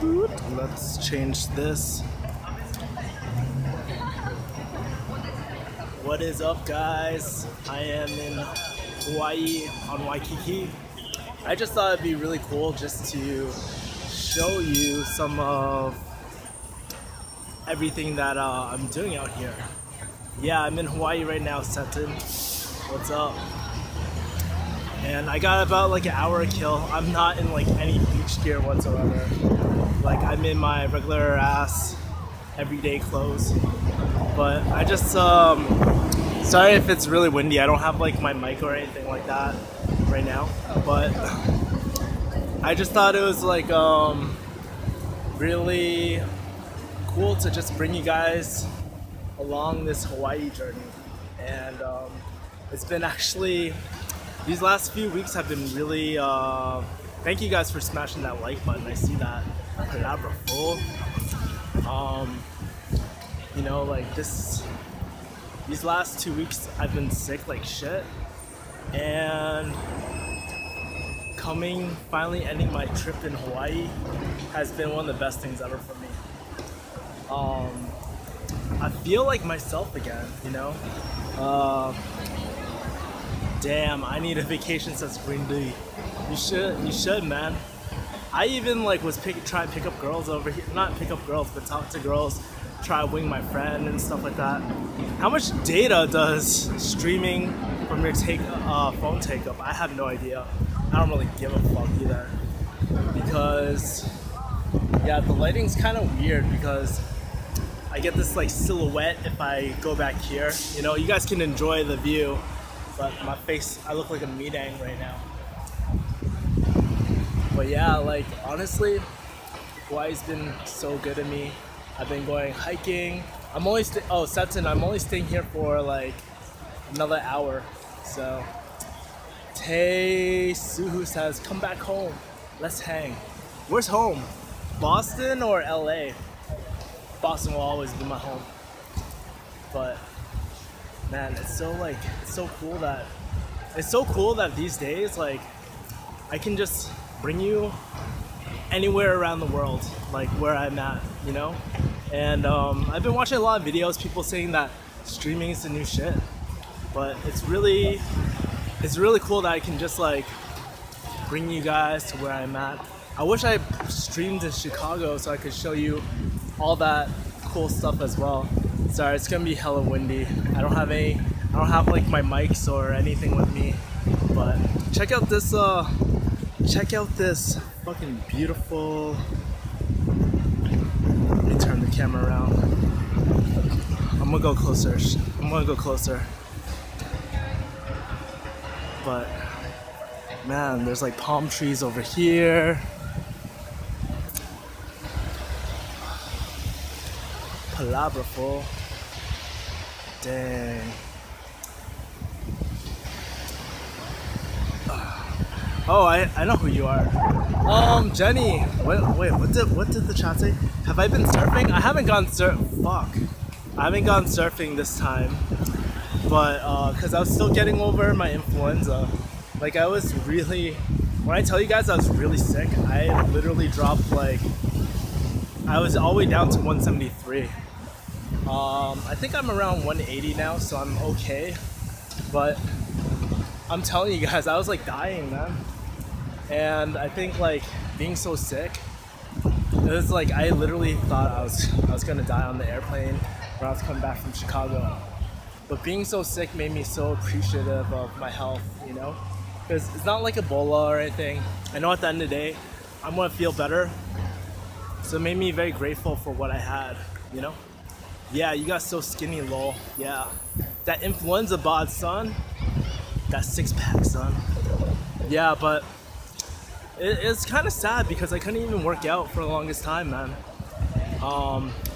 Let's change this. What is up, guys? I am in Hawaii on Waikiki. I just thought it'd be really cool just to show you some of everything that I'm doing out here. Yeah, I'm in Hawaii right now, Seton. What's up? And I got about like an hour kill. I'm not in like any beach gear whatsoever. Like I'm in my regular ass everyday clothes. But I just sorry if it's really windy. I don't have like my mic or anything like that right now. But I just thought it was like really cool to just bring you guys along this Hawaii journey. And it's been actually, these last few weeks have been really, thank you guys for smashing that like button. I see that. Palabra full. You know, like these last 2 weeks I've been sick like shit. And finally ending my trip in Hawaii has been one of the best things ever for me. I feel like myself again, you know? Damn, I need a vacation since Green Day. You should, man. I even like was trying to pick up girls over here. Not pick up girls, but talk to girls. Try to wing my friend and stuff like that. How much data does streaming from your phone take up? I have no idea. I don't really give a fuck either. Because, yeah, the lighting's kind of weird because I get this like silhouette if I go back here. You know, you guys can enjoy the view, but my face, I look like a meat ang right now. But yeah, like honestly, Hawaii's been so good to me. I've been going hiking. I'm only Seton, I'm only staying here for like another hour. So Tay Suhu says, come back home. Let's hang. Where's home? Boston or LA? Boston will always be my home. But man, it's so cool that these days like I can just bring you anywhere around the world, like where I'm at, you know? And I've been watching a lot of videos, people saying that streaming is the new shit. But it's really cool that I can just like bring you guys to where I'm at. I wish I streamed in Chicago so I could show you all that cool stuff as well. Sorry, it's gonna be hella windy. I don't have like my mics or anything with me. But check out this fucking beautiful. Let me turn the camera around. I'm gonna go closer. But man, there's like palm trees over here. Palabra full. Dang. Oh, I know who you are. Jenny. Wait, what did the chat say? Have I been surfing? I haven't gone I haven't gone surfing this time. But cause I was still getting over my influenza. Like when I tell you guys I was really sick, I literally dropped like, I was all the way down to 173. I think I'm around 180 now, so I'm okay. But I'm telling you guys, I was like dying, man. And I think like being so sick, it was like I literally thought I was gonna die on the airplane when I was coming back from Chicago. But being so sick made me so appreciative of my health, you know? Because it's not like Ebola or anything. I know at the end of the day, I'm gonna feel better. So it made me very grateful for what I had, you know? Yeah, you got so skinny, lol. Yeah. That influenza bod, son. That six-pack, son. Yeah, but it's kind of sad because I couldn't even work out for the longest time, man.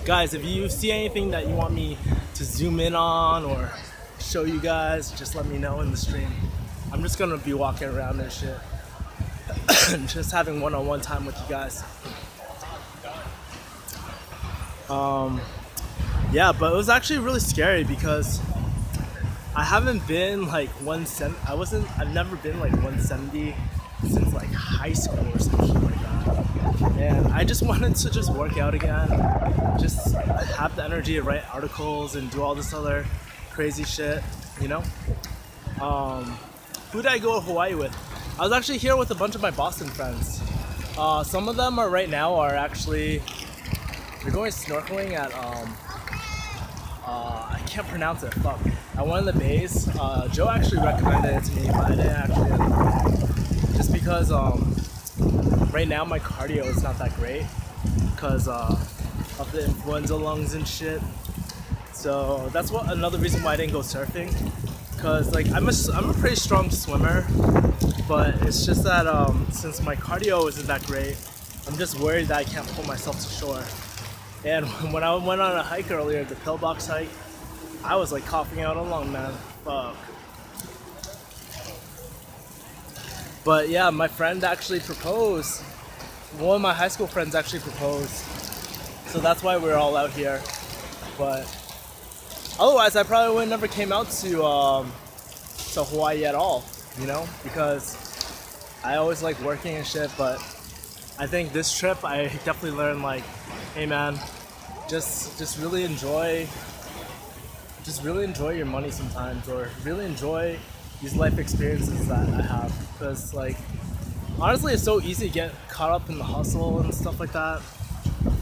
Guys, if you see anything that you want me to zoom in on or show you guys, just let me know in the stream. I'm just gonna be walking around and shit. Just having one-on-one time with you guys. Yeah, but it was actually really scary because I haven't been like 170. I've never been like 170 since like high school or something like that. And I just wanted to just work out again, just have the energy to write articles and do all this other crazy shit, you know? Who did I go to Hawaii with? I was actually here with a bunch of my Boston friends. Some of them are right now are actually, they're going snorkeling at, I can't pronounce it, fuck. At one of the bays. Joe actually recommended it to me, but I didn't actually, just because right now my cardio is not that great because of the influenza lungs and shit. So that's another reason why I didn't go surfing. Cause like I'm a pretty strong swimmer, but it's just that since my cardio isn't that great, I'm just worried that I can't pull myself to shore. And when I went on a hike earlier, the pillbox hike, I was like coughing out a lung, man. Fuck. But yeah, my friend actually proposed. One of my high school friends actually proposed. So that's why we're all out here. But otherwise, I probably would never came out to Hawaii at all, you know, because I always like working and shit. But I think this trip, I definitely learned like, hey man, just really enjoy your money sometimes, or really enjoy these life experiences that I have. Because like, honestly, it's so easy to get caught up in the hustle and stuff like that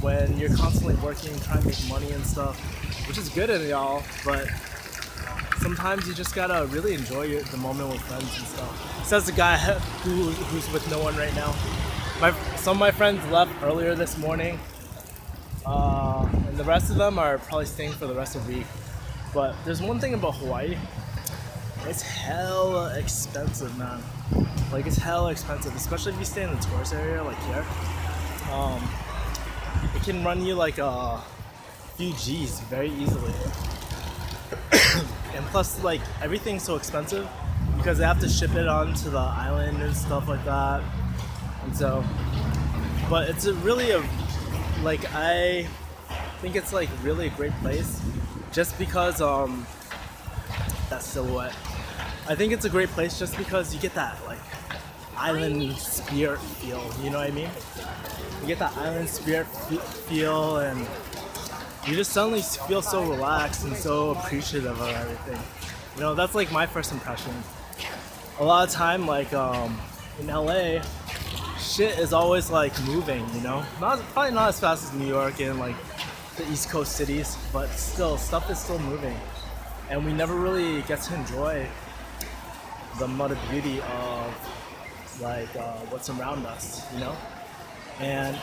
when you're constantly working, trying to make money and stuff, which is good in y'all, but sometimes you just gotta really enjoy the moment with friends and stuff. Says the guy who's with no one right now. Some of my friends left earlier this morning, and the rest of them are probably staying for the rest of the week. But there's one thing about Hawaii, it's hella expensive, man. Like, it's hella expensive, especially if you stay in the tourist area like here. It can run you like a few G's very easily. And plus, like, everything's so expensive because they have to ship it onto the island and stuff like that. And so, but it's I think it's like really a great place just because, that silhouette. I think it's a great place just because you get that like island spirit feel, you know what I mean? You get that island spirit feel, and you just suddenly feel so relaxed and so appreciative of everything. You know, that's like my first impression. A lot of time, like in LA, shit is always like moving, you know? Probably not as fast as New York and like the East Coast cities, but still, stuff is still moving. And we never really get to enjoy the mud of beauty of like what's around us, you know? And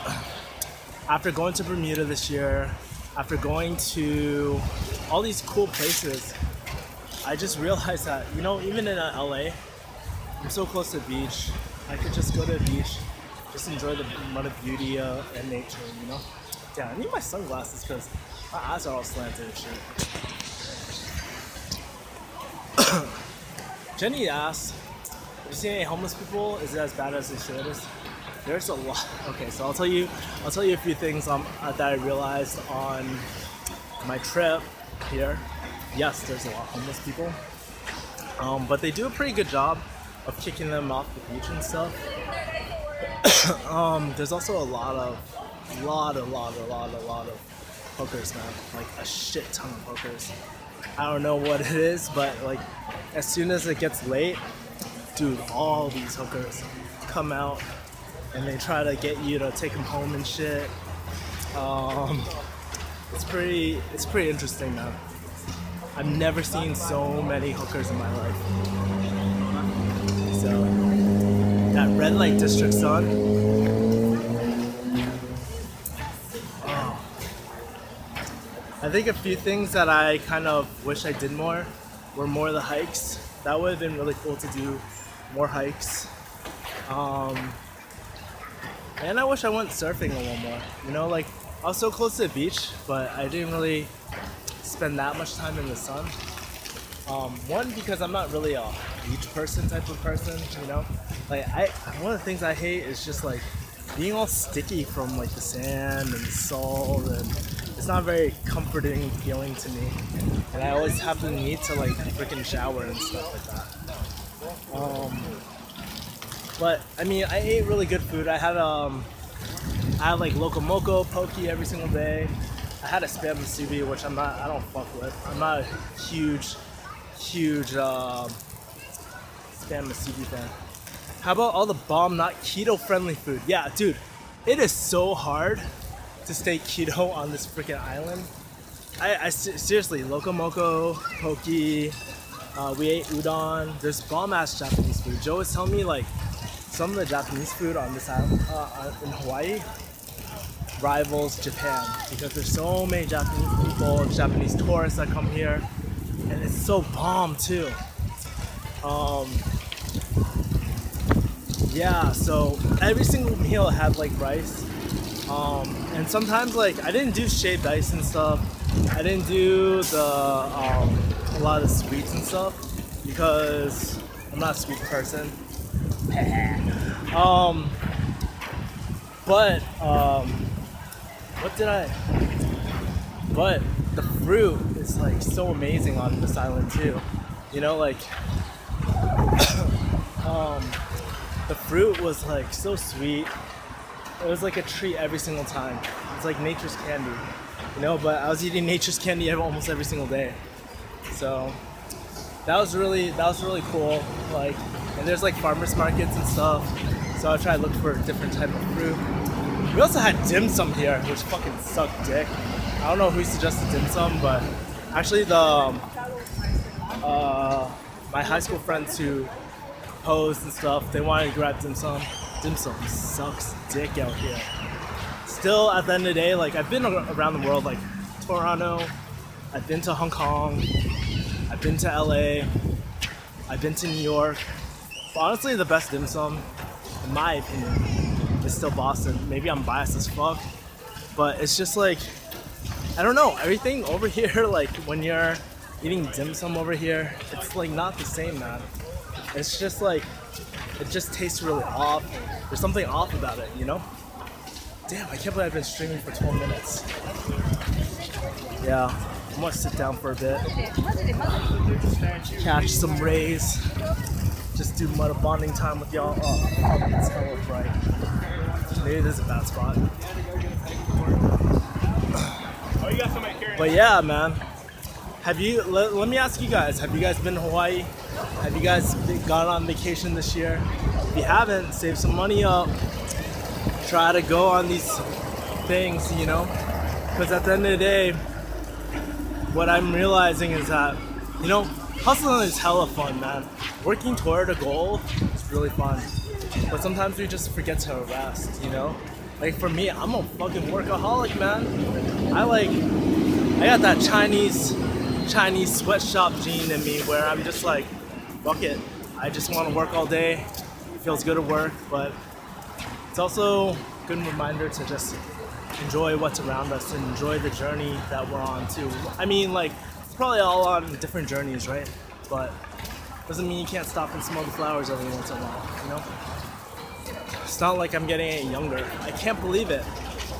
after going to Bermuda this year, after going to all these cool places, I just realized that, you know, even in LA, I'm so close to the beach. I could just go to the beach, just enjoy the mud of beauty and nature, you know? Yeah, I need my sunglasses because my eyes are all slanted and shit. Jenny asked, have you seen any homeless people? Is it as bad as they say it is? There's a lot. Okay, so I'll tell you a few things that I realized on my trip here. Yes, there's a lot of homeless people, but they do a pretty good job of kicking them off the beach and stuff. There's also a lot of hookers, man. Like a shit ton of hookers. I don't know what it is, but like as soon as it gets late, dude, all these hookers come out and they try to get you to take them home and shit. It's pretty interesting, man. I've never seen so many hookers in my life. So that red light district, son. I think a few things that I kind of wish I did more were more of the hikes. That would have been really cool to do more hikes. And I wish I went surfing a little more. You know, like I was so close to the beach, but I didn't really spend that much time in the sun. One, because I'm not really a beach person type of person, you know? Like one of the things I hate is just like being all sticky from like the sand and the salt, and it's not very comforting feeling to me. And I always have the need to like freaking shower and stuff like that. But I mean, I ate really good food. I had I had like locomoco, poke every single day. I had a spam musubi, which I don't fuck with. I'm not a huge spam musubi fan. How about all the bomb, not keto-friendly food? Yeah, dude, it is so hard to stay keto on this freaking island. Seriously, locomoco, poke, we ate udon. There's bomb-ass Japanese food. Joe was telling me like some of the Japanese food on this island in Hawaii rivals Japan because there's so many Japanese people, Japanese tourists that come here, and it's so bomb too. Yeah, so every single meal had like rice, and sometimes like I didn't do shaved ice and stuff. I didn't do the a lot of sweets and stuff because I'm not a sweet person. But the fruit is like so amazing on this island too. You know, like the fruit was like so sweet. It was like a treat every single time. It's like nature's candy, you know. But I was eating nature's candy almost every single day, so that was really cool. Like, and there's like farmers markets and stuff, so I try to look for a different type of fruit. We also had dim sum here, which fucking sucked dick. I don't know who suggested dim sum, but actually my high school friends who posed and stuff, they wanted to grab dim sum. Dim sum sucks dick out here. Still, at the end of the day, like I've been around the world, like Toronto, I've been to Hong Kong, I've been to LA, I've been to New York. But honestly, the best dim sum, in my opinion, is still Boston. Maybe I'm biased as fuck, but it's just like, I don't know, everything over here, like when you're eating dim sum over here, it's like not the same, man. It's just like, it just tastes really off. There's something off about it, you know? Damn, I can't believe I've been streaming for 12 minutes. Yeah, I'm gonna sit down for a bit, catch some rays, just do mother bonding time with y'all. Oh, fuck, it's hella bright. Maybe this is a bad spot. But yeah, man. Let me ask you guys, have you guys been to Hawaii? Have you guys gone on vacation this year? If you haven't, save some money up. Try to go on these things, you know? Because at the end of the day, what I'm realizing is that, you know, hustling is hella fun, man. Working toward a goal is really fun. But sometimes we just forget to rest, you know? Like for me, I'm a fucking workaholic, man. I got that Chinese sweatshop gene in me where I'm just like, fuck it. I just want to work all day. It feels good to work, but it's also a good reminder to just enjoy what's around us and enjoy the journey that we're on too. I mean, like, it's probably all on different journeys, right? But doesn't mean you can't stop and smell the flowers every once in a while, you know? It's not like I'm getting any younger. I can't believe it.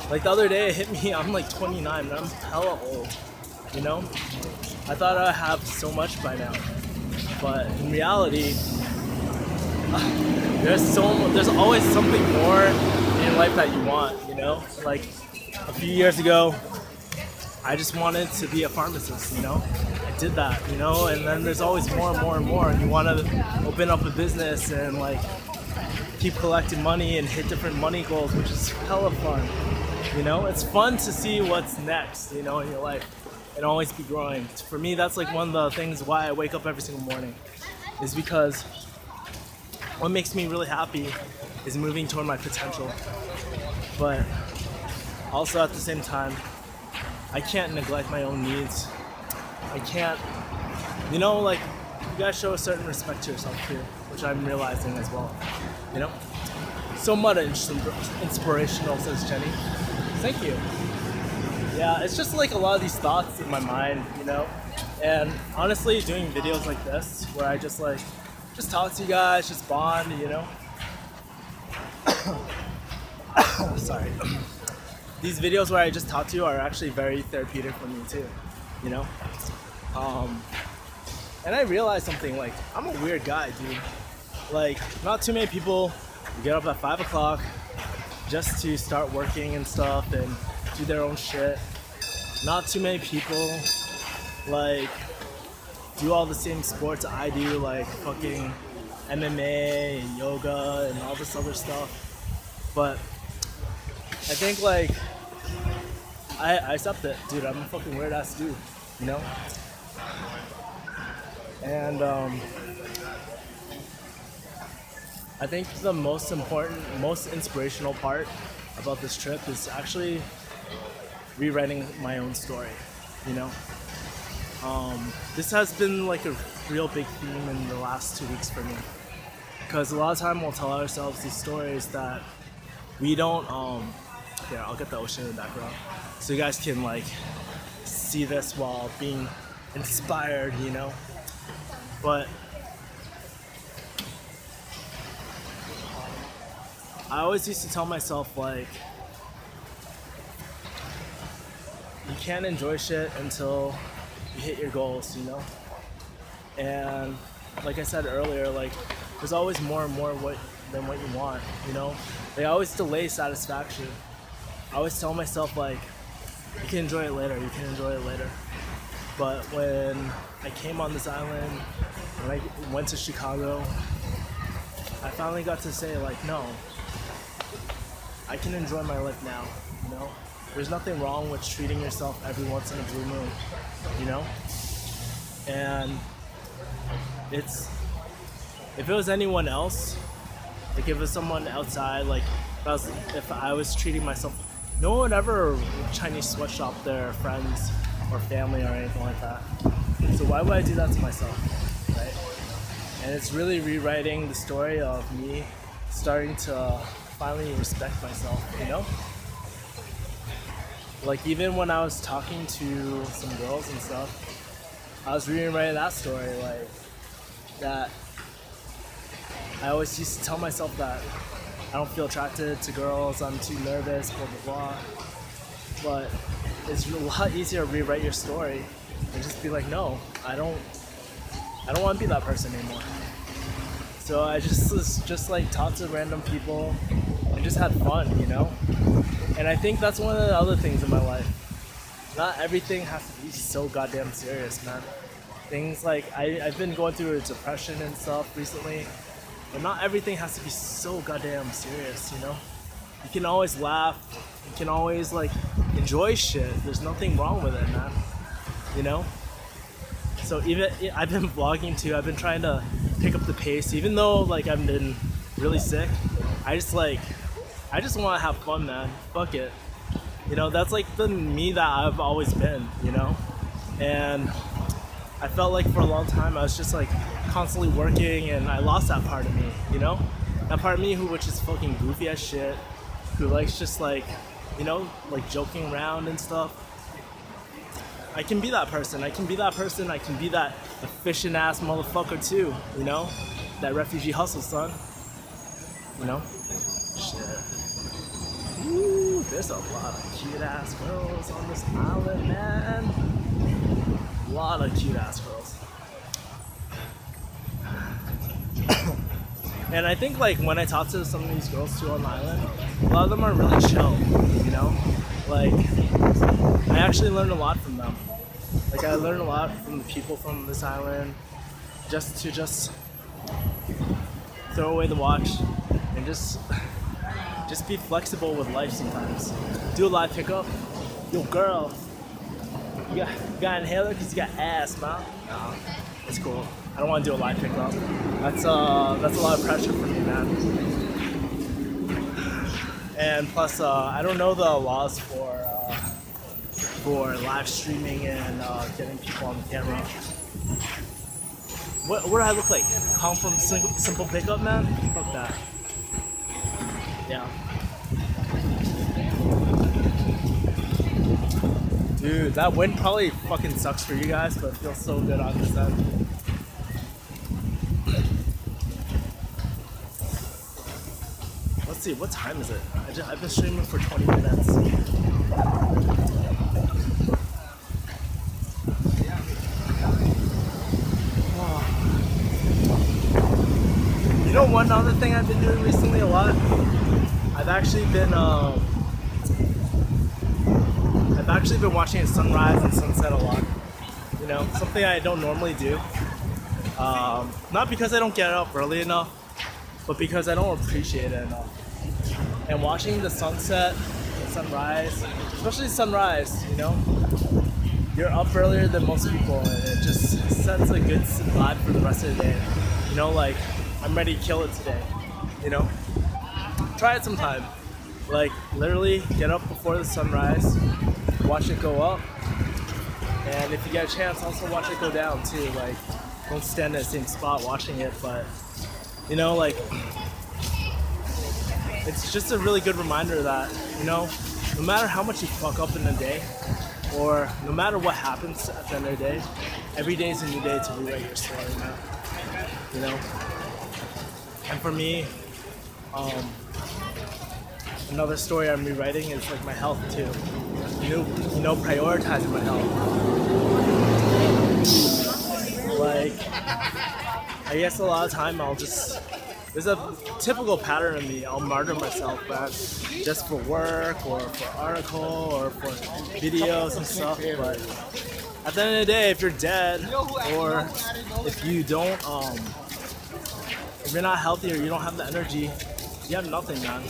Like the other day it hit me, I'm like 29 and I'm hella old, you know? I thought I have so much by now, but in reality, there's always something more in life that you want, you know? Like a few years ago, I just wanted to be a pharmacist, you know? I did that, you know? And then there's always more and more and more, and you want to open up a business and like keep collecting money and hit different money goals, which is hella fun, you know? It's fun to see what's next, you know, in your life and always be growing. For me, that's like one of the things why I wake up every single morning, is because what makes me really happy is moving toward my potential. But also at the same time, I can't neglect my own needs. I can't, you know, like, you gotta show a certain respect to yourself too, which I'm realizing as well, you know? So much inspirational, says Jenny. Thank you. Yeah, it's just like a lot of these thoughts in my mind, you know? And honestly, doing videos like this, where I just like, just talk to you guys, just bond, you know? Sorry. These videos where I just talk to you are actually very therapeutic for me too, you know? And I realized something, like, I'm a weird guy, dude. Like, not too many people get up at 5 o'clock, just to start working and stuff and do their own shit. Not too many people like do all the same sports I do, like fucking MMA and yoga and all this other stuff. But I think like I accept it, dude. I'm a fucking weird ass dude, you know? And I think the most important, most inspirational part about this trip is actually rewriting my own story, you know? This has been like a real big theme in the last 2 weeks for me. Because a lot of time we'll tell ourselves these stories that we don't, here, I'll get the ocean in the background. So you guys can like see this while being inspired, you know? But I always used to tell myself like, you can't enjoy shit until you hit your goals, you know? And like I said earlier, like there's always more and more than what you want, you know? They always delay satisfaction. I always tell myself like, you can enjoy it later, you can enjoy it later. But when I came on this island, when I went to Chicago, I finally got to say like, no, I can enjoy my life now, you know? There's nothing wrong with treating yourself every once in a blue moon, you know? And if it was anyone else, like if it was someone outside, like if I was treating myself, no one would ever Chinese sweatshop their friends or family or anything like that. So why would I do that to myself, right? And it's really rewriting the story of me starting to finally respect myself, you know? Like even when I was talking to some girls and stuff, I was rewriting that story, like that I always used to tell myself that I don't feel attracted to girls, I'm too nervous, blah blah blah. But it's a lot easier to rewrite your story and just be like, no, I don't want to be that person anymore. So I just like talked to random people and just had fun, you know? And I think that's one of the other things in my life. Not everything has to be so goddamn serious, man. Things like, I've been going through a depression and stuff recently, but not everything has to be so goddamn serious, you know? You can always laugh, you can always like enjoy shit. There's nothing wrong with it, man, you know? So even, I've been vlogging too, I've been trying to pick up the pace, even though like I've been really sick. I just want to have fun, man. Fuck it. You know, that's like the me that I've always been, you know? And I felt like for a long time I was just like constantly working and I lost that part of me, you know? That part of me which is fucking goofy as shit, who likes just like, you know, like joking around and stuff. I can be that person, I can be that efficient ass motherfucker too, you know? That refugee hustle, son. You know? Shit. Ooh, there's a lot of cute ass girls on this island, man. A lot of cute ass girls. And I think like when I talk to some of these girls too on the island, a lot of them are really chill, you know? Like, I actually learned a lot from them. Like I learned a lot from the people from this island, just to throw away the watch and just be flexible with life sometimes. Do a live pickup. Yo girl, you got inhaler because you got ass, man. Nah, it's cool. I don't want to do a live pickup. That's a lot of pressure for me, man. And plus, I don't know the laws for live streaming and getting people on the camera. What do I look like? Calm from simple pickup, man? Fuck that. Yeah. Dude, that wind probably fucking sucks for you guys, but it feels so good on this end. Let's see, what time is it? I've been streaming for 20 minutes. You know one other thing I've been doing recently a lot? I've I've actually been watching sunrise and sunset a lot. You know, something I don't normally do. Not because I don't get up early enough, but because I don't appreciate it enough. And watching the sunset, the sunrise, especially sunrise, you know, you're up earlier than most people, and it just sets a good vibe for the rest of the day. You know, like, I'm ready to kill it today, you know? Try it sometime. Like, literally get up before the sunrise, watch it go up, and if you get a chance, also watch it go down too. Like, don't stand in the same spot watching it, but, you know, like, it's just a really good reminder that, you know, no matter how much you fuck up in a day, or no matter what happens at the end of the day, every day is a new day to rewrite your story, man. You know? And for me, another story I'm rewriting is like my health too. You know, prioritizing my health. Like, I guess a lot of time there's a typical pattern in me. I'll martyr myself, but just for work or for article or for videos and stuff. But at the end of the day, if you're dead or if you don't, if you're not healthy or you don't have the energy, you have nothing, man.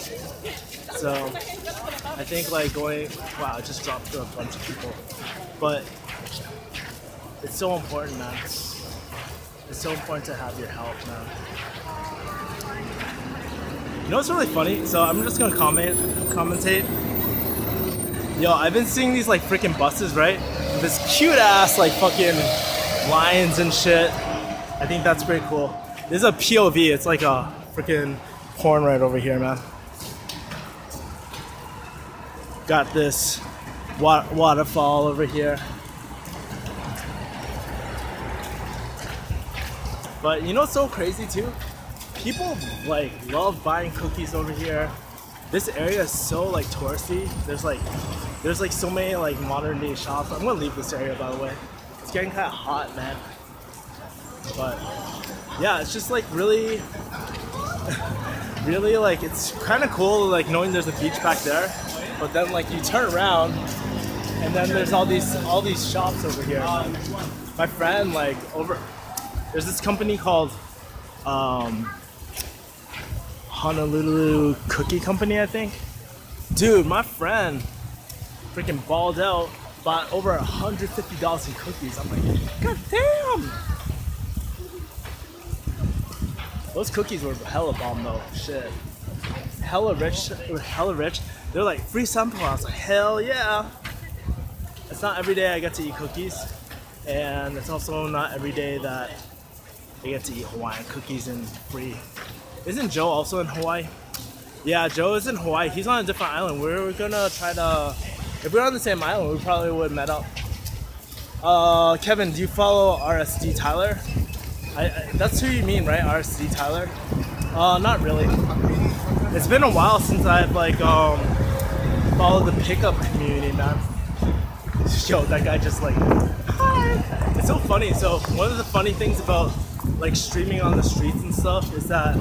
So I think like wow, I just dropped to a bunch of people, but it's so important, man. It's so important to have your health, man. You know what's really funny? So I'm just gonna commentate. Yo, I've been seeing these like freaking buses, right? With this cute ass like fucking lions and shit. I think that's pretty cool. This is a POV. It's like a freaking porn right over here, man. Got this waterfall over here. But you know what's so crazy too? People like love buying cookies over here. This area is so like touristy. There's like so many like modern day shops. I'm gonna leave this area, by the way. It's getting kind of hot, man. But yeah, it's just like really really like, it's kind of cool like knowing there's a beach back there. But then like you turn around and then there's all these shops over here. My friend like there's this company called Honolulu Cookie Company, I think. Dude, my friend freaking balled out, bought over $150 in cookies. I'm like, god damn! Those cookies were hella bomb though. Shit. Hella rich. They're like free sample. I was like, hell yeah! It's not every day I get to eat cookies, and it's also not every day that I get to eat Hawaiian cookies and free. Isn't Joe also in Hawaii? Yeah, Joe is in Hawaii. He's on a different island. We're gonna try to, if we were on the same island, we probably would met up. Kevin, do you follow RSD Tyler? That's who you mean, right? RSD Tyler? Not really. It's been a while since I've like followed the pickup community, man. Yo, that guy just like, hi. It's so funny. So one of the funny things about like streaming on the streets and stuff is that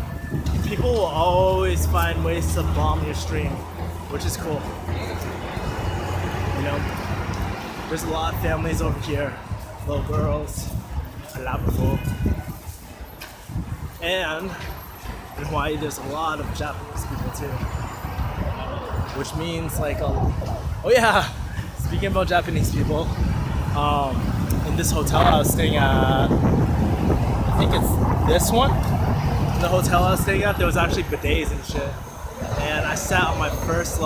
people will always find ways to bomb your stream, which is cool. You know, there's a lot of families over here, little girls, Alabago. And in Hawaii, there's a lot of Japanese people too, which means like, oh yeah, speaking about Japanese people, in this hotel I was staying at, I think it's this one. In the hotel I was staying at, there was actually bidets and shit. And I sat on my first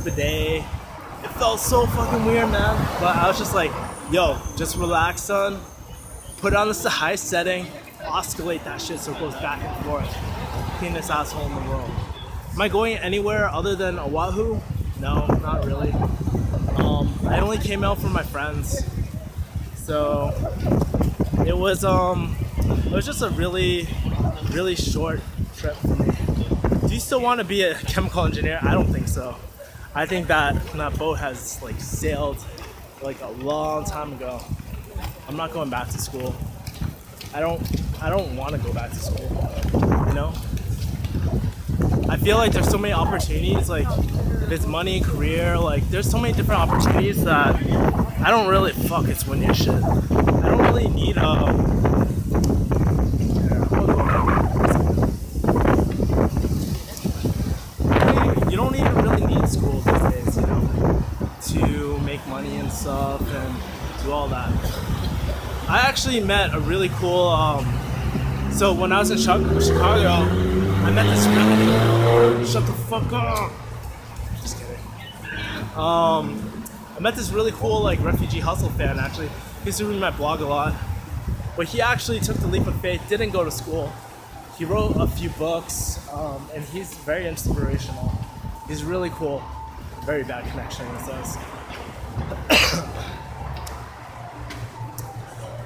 bidet. It felt so fucking weird, man. But I was just like, yo, just relax, son. Put it on the high setting, oscillate that shit so it goes back and forth. Cleanest asshole in the world. Am I going anywhere other than Oahu? No, not really. I only came out for my friends. So it was just a really short trip for me. Do you still want to be a chemical engineer? I don't think so. I think that boat has like sailed like a long time ago. I'm not going back to school. I don't want to go back to school, you know? I feel like there's so many opportunities, like if it's money, career, like there's so many different opportunities that I don't really it's windy shit. I don't really need you don't even really need school these days, you know, to make money and stuff and do all that. I actually met a really cool, so when I was in Chicago, I met this really, shut the fuck up, just kidding. I met this really cool like refugee hustle fan actually. He used to read my blog a lot, but he actually took the leap of faith, didn't go to school. He wrote a few books, and he's very inspirational. He's really cool. Very bad connection, he says.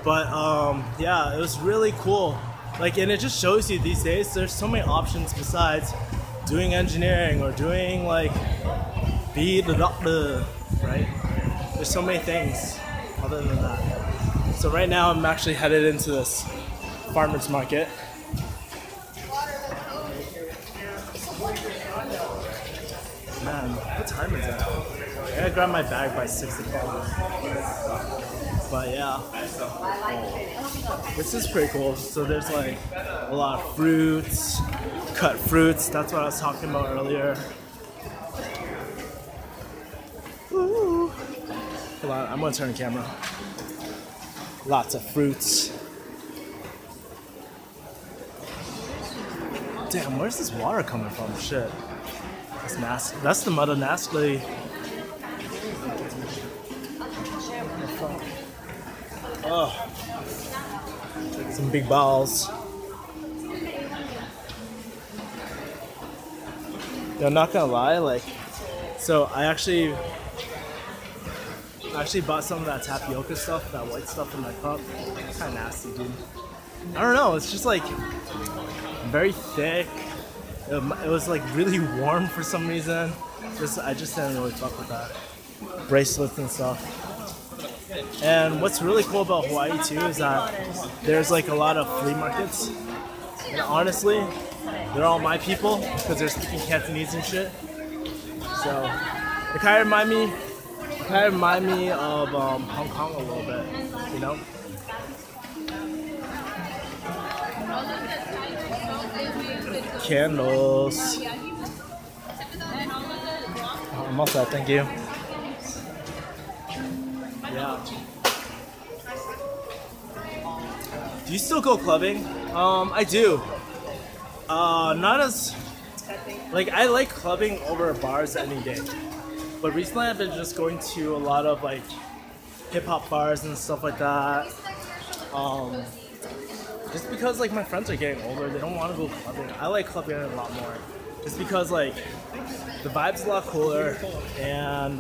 But yeah, it was really cool. Like, and it just shows you these days there's so many options besides doing engineering or doing like be the doctor, right? There's so many things other than that. So right now I'm actually headed into this farmer's market. Man, what time is it? I gotta grab my bag by 6 o'clock. But yeah, this is pretty cool. So there's like a lot of fruits, cut fruits. That's what I was talking about earlier. Ooh. Hold on, I'm gonna turn the camera. Lots of fruits. Damn, where's this water coming from? Shit. That's nasty. That's the mother nasty. Oh, some big balls. Yo, I'm not gonna lie, like, so I actually bought some of that tapioca stuff, that white stuff in my cup. It's kind of nasty, dude. I don't know, it's just like very thick. It was like really warm for some reason. I just didn't really fuck with that. Bracelets and stuff. And what's really cool about Hawaii too is that there's like a lot of flea markets. And honestly, they're all my people because they're speaking Cantonese and shit. So it kind of remind me of Hong Kong a little bit, you know? Candles. I'm all set, thank you. Yeah. Do you still go clubbing? I do. Not as like I like clubbing over bars any day. But recently I've been just going to a lot of like hip hop bars and stuff like that. Just because like my friends are getting older, they don't want to go clubbing. I like clubbing a lot more. Just because like the vibe's a lot cooler and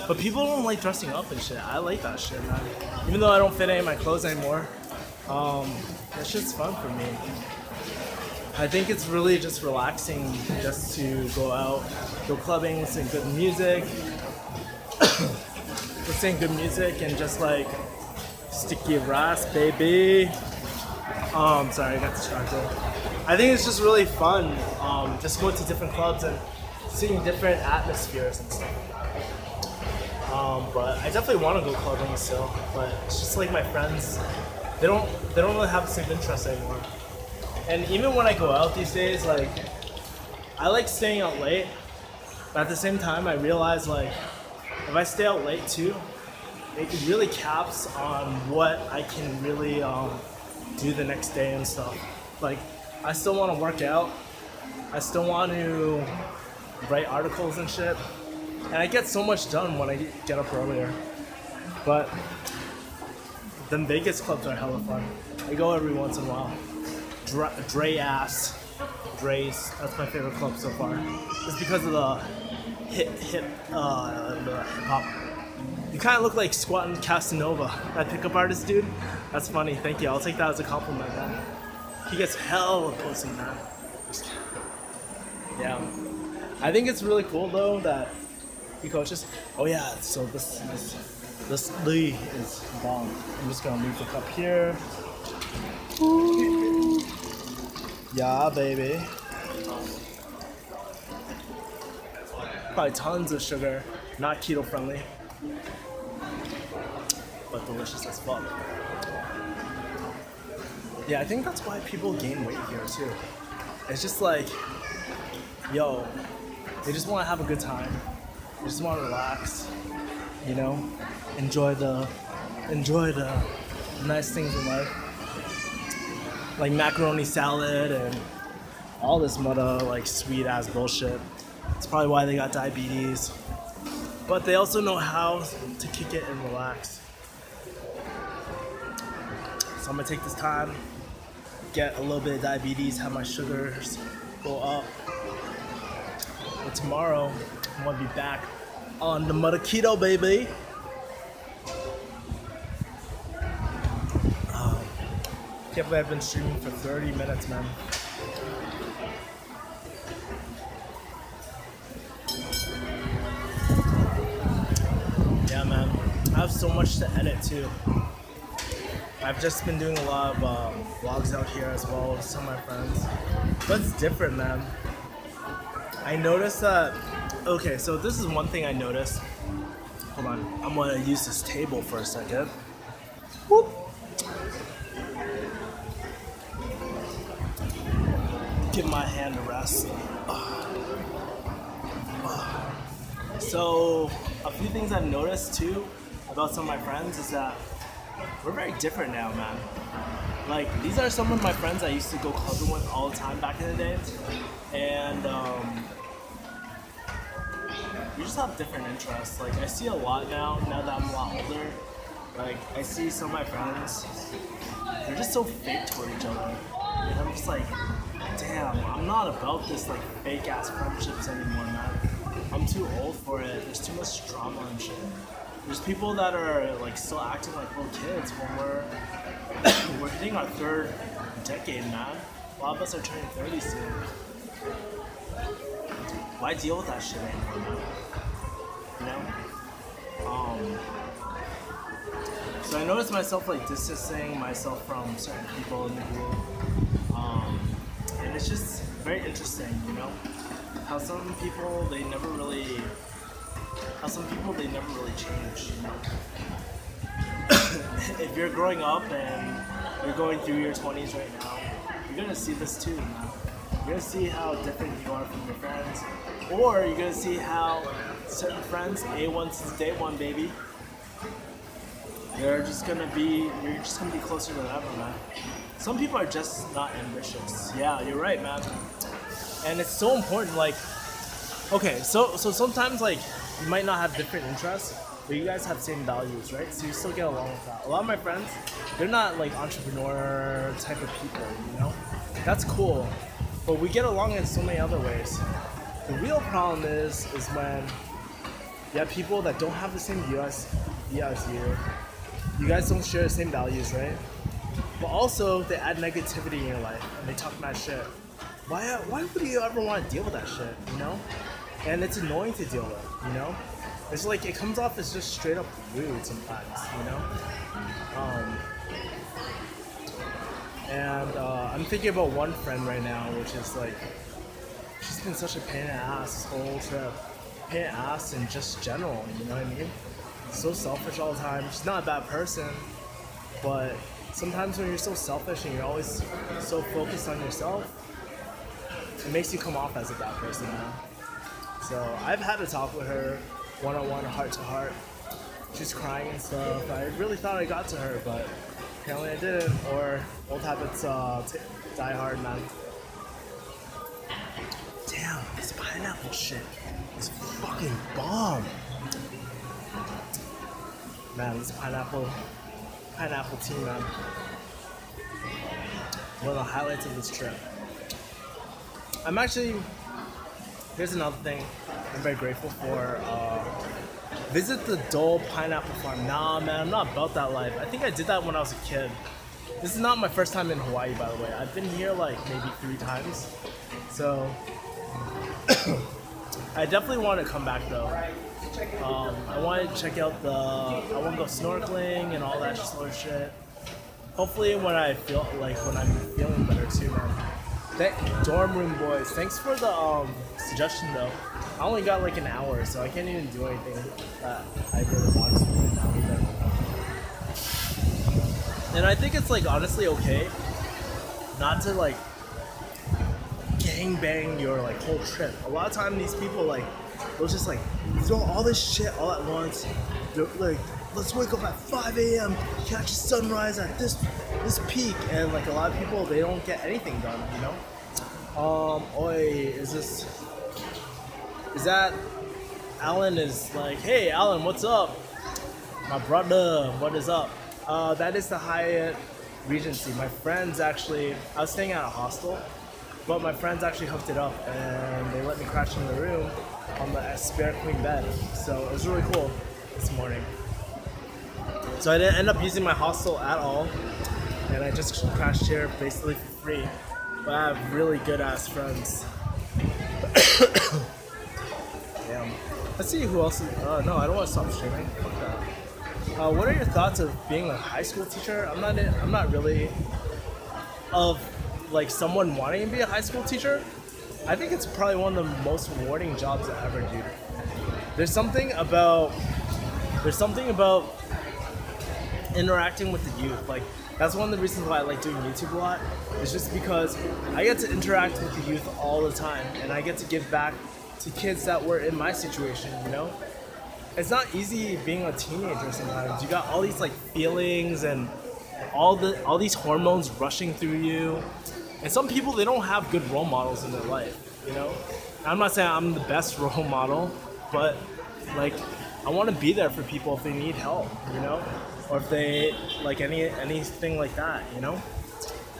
but people don't like dressing up and shit. I like that shit, man. Even though I don't fit any of my clothes anymore, that shit's fun for me. I think it's really just relaxing just to go out, go clubbing, listen to good music, and just like sticky Ras, baby. Sorry, I got distracted. I think it's just really fun, just going to different clubs and seeing different atmospheres and stuff. But I definitely want to go clubbing still, but it's just like my friends, they don't really have the same interest anymore. And even when I go out these days, like, I like staying out late, but at the same time, I realize, like, if I stay out late too, it really caps on what I can really do the next day and stuff. Like, I still want to work out, I still want to write articles and shit, and I get so much done when I get up earlier. But them Vegas clubs are hella fun. I go every once in a while. Dre's, that's my favorite club so far. It's because of the hip hop. You kind of look like Squattin' Casanova, that pickup artist dude. That's funny, thank you. I'll take that as a compliment, man. He gets hella pussy, man. Yeah. I think it's really cool though that he coaches. Oh yeah, so this Lee is bomb. I'm just gonna leave the cup here. Ooh. Yeah, baby. Probably tons of sugar, not keto friendly, but delicious as fuck. Yeah, I think that's why people gain weight here too. It's just like, yo, they just want to have a good time. They just want to relax, you know, enjoy the nice things in life, like macaroni salad and all this mother like sweet ass bullshit. It's probably why they got diabetes, but they also know how to kick it and relax. So I'm gonna take this time, get a little bit of diabetes, have my sugars go up. But tomorrow, I'm gonna be back on the mother keto, baby. Can't believe I've been streaming for 30 minutes, man. Yeah, man. I have so much to edit too. I've just been doing a lot of vlogs out here as well with some of my friends. But it's different, man. I noticed that. Okay, so this is one thing I noticed. Hold on. I'm gonna use this table for a second. Whoop. Give my hand a rest. So, a few things I've noticed too about some of my friends is that we're very different now, man. Like, these are some of my friends I used to go clubbing with all the time back in the day. And, we just have different interests. Like, I see a lot now that I'm a lot older. Like, I see some of my friends, they're just so fake toward each other. And I'm just like, damn, I'm not about this, like, fake-ass friendships anymore, man. I'm too old for it. There's too much drama and shit. There's people that are, like, still acting like little kids when we're hitting our third decade, man. A lot of us are turning 30 soon. Why deal with that shit anymore, man? You know? So I noticed myself, like, distancing myself from certain people in the group. And it's just very interesting, you know? How some people, they never really change, you know? If you're growing up and you're going through your 20s right now, you're gonna see this too, man. You're gonna see how different you are from your friends. Or you're gonna see how certain friends, A1 since day one, baby, you're just gonna be closer than ever, man. Some people are just not ambitious. Yeah, you're right, man. And it's so important, like, okay, so sometimes, like, you might not have different interests, but you guys have same values, right? So you still get along with that. A lot of my friends, they're not, like, entrepreneur type of people, you know? That's cool. But we get along in so many other ways. The real problem is when you have people that don't have the same view as you. You guys don't share the same values, right? But also, they add negativity in your life, and they talk mad shit. Why would you ever want to deal with that shit, you know? And it's annoying to deal with, you know? It's like, it comes off as just straight up rude sometimes, you know? I'm thinking about one friend right now, which is like, she's been such a pain in the ass this whole trip. Pain in the ass in just general, you know what I mean? So selfish all the time. She's not a bad person, but sometimes when you're so selfish and you're always so focused on yourself, it makes you come off as a bad person, man. So I've had a talk with her, one-on-one, heart-to-heart. She's crying and stuff. I really thought I got to her, but apparently I didn't. Or old habits die hard, man. Damn, this pineapple shit is fucking bomb. Man, this pineapple tea, man. One of the highlights of this trip. Here's another thing I'm very grateful for. Visit the Dole Pineapple Farm. Nah, man, I'm not about that life. I think I did that when I was a kid. This is not my first time in Hawaii, by the way. I've been here like maybe 3 times. So, I definitely want to come back though. I want to check out I want to go snorkeling and all that sort of shit. Hopefully when I'm feeling better too, man. Dorm room boys, thanks for the suggestion though. I only got like an hour, so I can't even do anything that I really want to right now with them. And I think it's like honestly okay not to like gang bang your like whole trip. A lot of time these people like they'll just like throw all this shit all at once. They're like, let's wake up at 5 a.m. catch a sunrise at this peak, and like a lot of people they don't get anything done, you know. Is that Alan is like, hey Alan, what's up? My brother, what is up? That is the Hyatt Regency. My friends actually, I was staying at a hostel, but my friends actually hooked it up and they let me crash in the room on the spare queen bed. So it was really cool this morning. So I didn't end up using my hostel at all, and I just crashed here basically for free. But I have really good ass friends. Damn. Let's see who else is, no, I don't want to stop streaming. Fuck that. What are your thoughts of being a high school teacher? I'm not really of like someone wanting to be a high school teacher. I think it's probably one of the most rewarding jobs I ever do. There's something about interacting with the youth. Like that's one of the reasons why I like doing YouTube a lot. It's just because I get to interact with the youth all the time, and I get to give back to kids that were in my situation, you know? It's not easy being a teenager sometimes. You got all these like feelings and all these hormones rushing through you. And some people, they don't have good role models in their life, you know? I'm not saying I'm the best role model, but like I want to be there for people if they need help, you know? Or if they like anything like that, you know?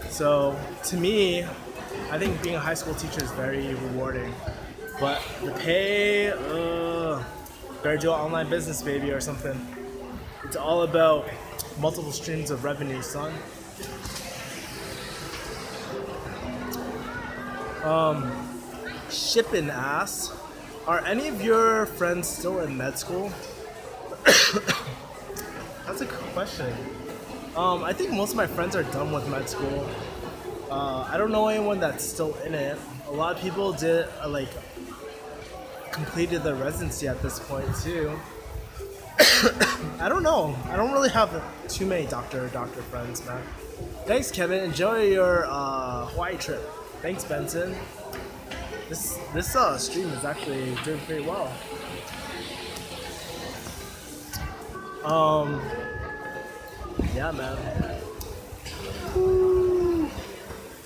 So to me, I think being a high school teacher is very rewarding. But the pay, better do an online business, baby, or something. It's all about multiple streams of revenue, son. Shipping ass. Are any of your friends still in med school? That's a good question. I think most of my friends are done with med school. I don't know anyone that's still in it. A lot of people did completed their residency at this point too. I don't know. I don't really have too many doctor friends, man. Thanks, Kevin. Enjoy your Hawaii trip. Thanks, Benson. This stream is actually doing pretty well. Yeah, man. Woo.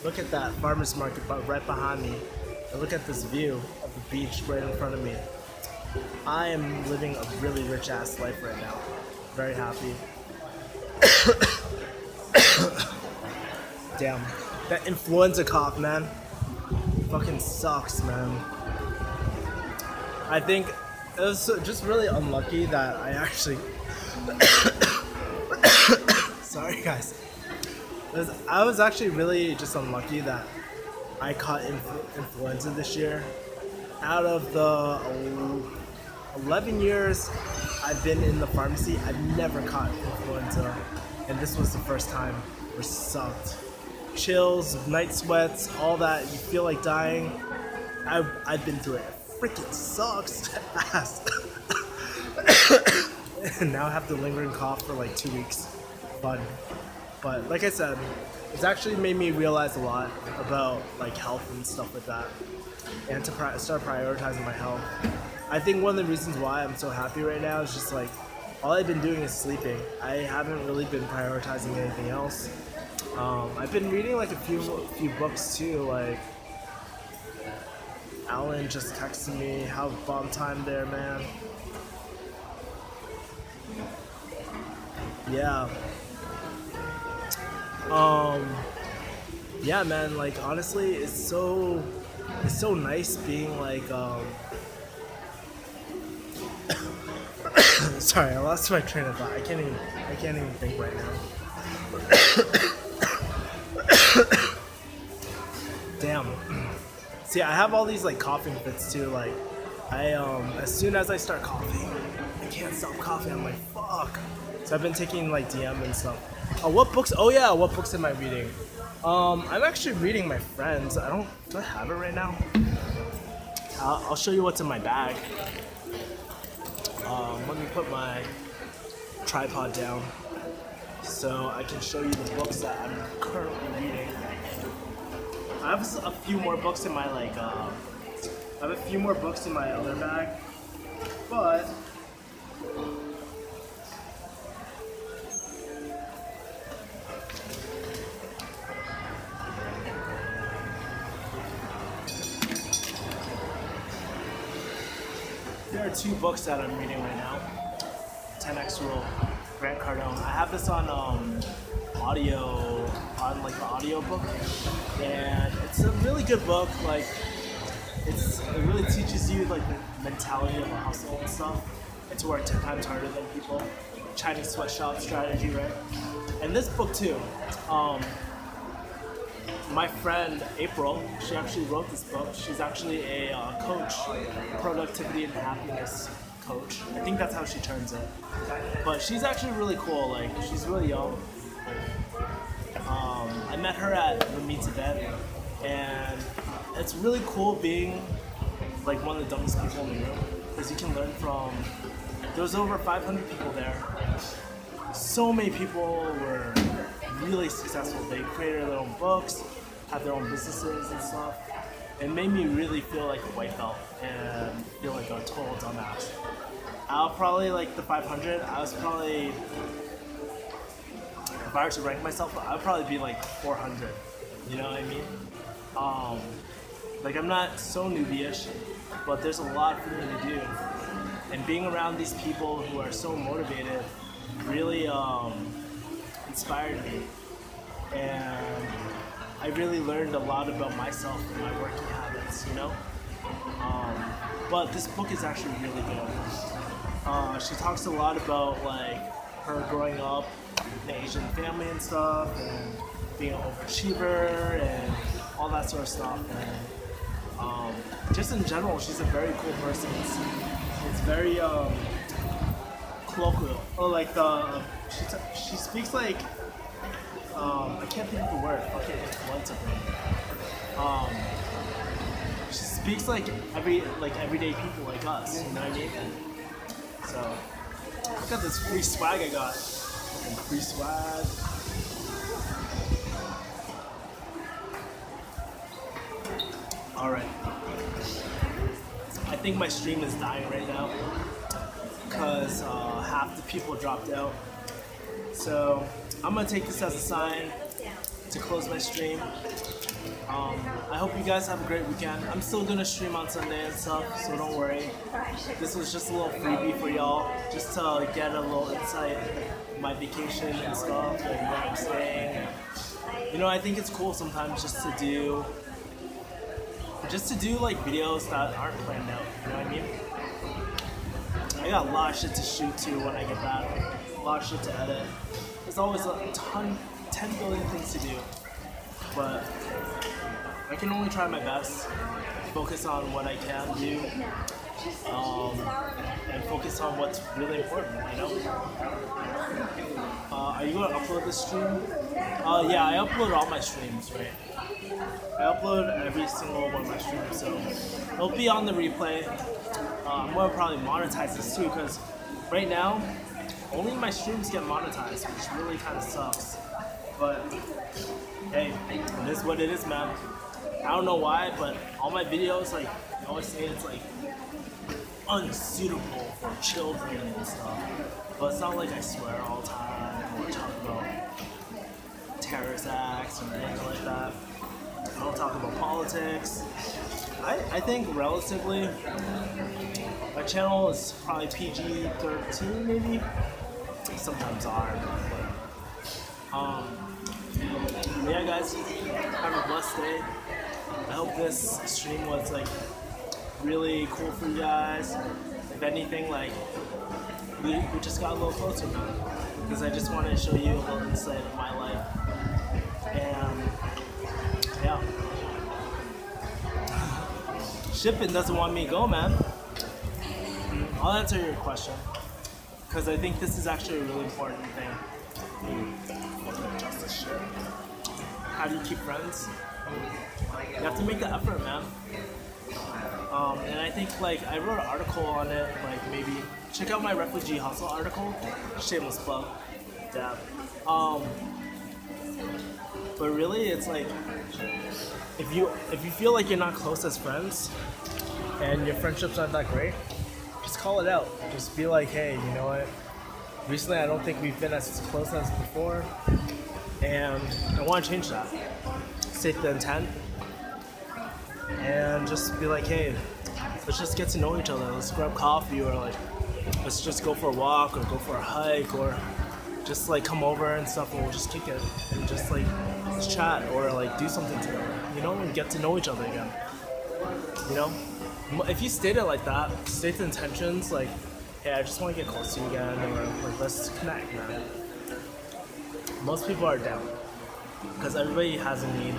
Look at that farmer's market right behind me. And look at this view of the beach right in front of me. I am living a really rich ass life right now. Very happy. Damn. That influenza cough, man. Fucking sucks, man. I think it was just really unlucky that I actually... Sorry, guys. I was actually really just unlucky that I caught influenza this year. Out of the 11 years I've been in the pharmacy, I've never caught influenza, and this was the first time, which sucked. Chills, night sweats, all that, you feel like dying. I've been through it. It freaking sucks ass. And now I have the lingering cough for like 2 weeks. Fun. But like I said, it's actually made me realize a lot about like health and stuff like that, and to start prioritizing my health. I think one of the reasons why I'm so happy right now is just like all I've been doing is sleeping. I haven't really been prioritizing anything else. I've been reading like a few books too. Like Alan just texted me, "Have bomb time there, man." Yeah. Yeah, man, like honestly, it's so nice being like sorry, I lost my train of thought. I can't even think right now. Damn. See, I have all these like coughing fits too. Like as soon as I start coughing, I can't stop coughing. I'm like, fuck. So I've been taking like DM and stuff. What books? Oh yeah, what books am I reading? I'm actually reading my friends. Do I have it right now? I'll show you what's in my bag. Let me put my tripod down so I can show you the books that I'm currently reading. I have a few more books in my I have a few more books in my other bag, but there are two books that I'm reading right now. 10X Rule, Grant Cardone. I have this on audio, on like an audio book, and it's a really good book. Like it really teaches you like the mentality of a hustle and stuff, and to work 10 times harder than people. Chinese sweatshop strategy, right? And this book too. My friend April, she actually wrote this book. She's actually a coach, productivity and happiness coach. I think that's how she turns it. But she's actually really cool. Like she's really young. I met her at the Meets event, and it's really cool being like one of the dumbest people in the room because you can learn from. There was over 500 people there. So many people were really successful. They created their own books, have their own businesses and stuff. It made me really feel like a white belt and feel like a total dumbass. I'll probably like the 500. I was probably, if I were to rank myself, I would probably be like 400. You know what I mean? Like I'm not so newbie-ish, but there's a lot for me to do. And being around these people who are so motivated really inspired me. And I really learned a lot about myself and my working habits, you know? But this book is actually really good. She talks a lot about like her growing up in an Asian family and stuff, and being an overachiever and all that sort of stuff. And just in general, she's a very cool person. It's very colloquial. Or like she speaks like I can't think of the word. Okay, influencer. She speaks like everyday people like us. You know what I mean? So look at this free swag I got. Free swag. All right. I think my stream is dying right now because half the people dropped out. So I'm gonna take this as a sign to close my stream. I hope you guys have a great weekend. I'm still gonna stream on Sunday and stuff, so don't worry. This was just a little freebie for y'all, just to get a little insight of my vacation and stuff and where I'm staying. You know, I think it's cool sometimes just to do like videos that aren't planned out. You know what I mean? I got a lot of shit to shoot too when I get back. A lot of shit to edit. There's always a 10 billion things to do, but I can only try my best, focus on what I can do, and focus on what's really important, you know? Are you gonna upload this stream? Yeah, I upload all my streams, right? I upload every single one of my streams, so it'll be on the replay. I'm gonna probably monetize this too, because right now, only my streams get monetized, which really kind of sucks. But hey, it is what it is, man. I don't know why, but all my videos, like, I always say it's like unsuitable for children and stuff. But it's not like I swear all the time or talk about terrorist acts or anything like that. I don't talk about politics. I think relatively, my channel is probably PG-13 maybe. Sometimes R. Yeah, guys, have a blessed day. I hope this stream was like really cool for you guys. If anything, like we just got a little closer now, because I just wanted to show you a little insight of my life. And yeah, shipping doesn't want me to go, man. I'll answer your question, because I think this is actually a really important thing. How do you keep friends? You have to make the effort, man. And I think like I wrote an article on it. Like maybe check out my refugee hustle article. Shameless plug. Yeah. But really, it's like if you feel like you're not close as friends and your friendships aren't that great, just call it out. Just be like, hey, you know what? Recently, I don't think we've been as close as before, and I want to change that. State the intent, and just be like, hey, let's just get to know each other. Let's grab coffee, or like, let's just go for a walk, or go for a hike, or just like come over and stuff, and we'll just kick it and just like chat or like do something together, you know, and get to know each other again. You know, if you state it like that, state the intentions, like, hey, I just want to get close to you again, or like, let's connect, man. Most people are down because everybody has a need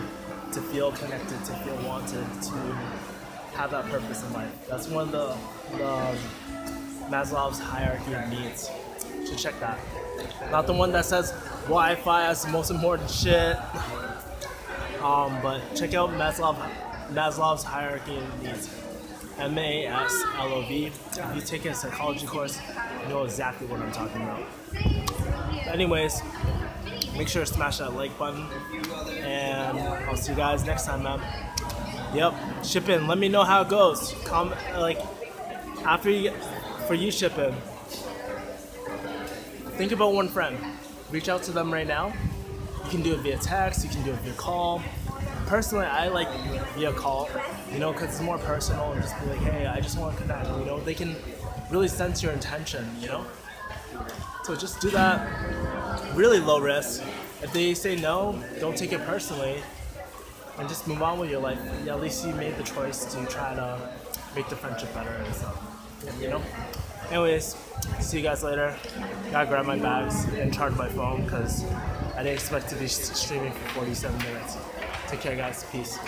to feel connected, to feel wanted, to have that purpose in life. That's one of the Maslow's hierarchy of needs. You should check that. Not the one that says Wi-Fi as the most important shit. But check out Maslow's hierarchy of needs. MASLOV. If you take a psychology course, you know exactly what I'm talking about. Anyways, make sure to smash that like button, and I'll see you guys next time, man. Yep, ship in. Let me know how it goes. Comment like after you get for you ship in. Think about one friend. Reach out to them right now. You can do it via text. You can do it via call. Personally, I like via call, you know, because it's more personal and just be like, hey, I just want to connect, you know. They can really sense your intention, you know. So just do that. Really low risk. If they say no, don't take it personally and just move on with your life. At least you made the choice to try to make the friendship better and stuff, you know. Anyways, see you guys later. Gotta grab my bags and charge my phone because I didn't expect to be streaming for 47 minutes. Take care, guys. Peace.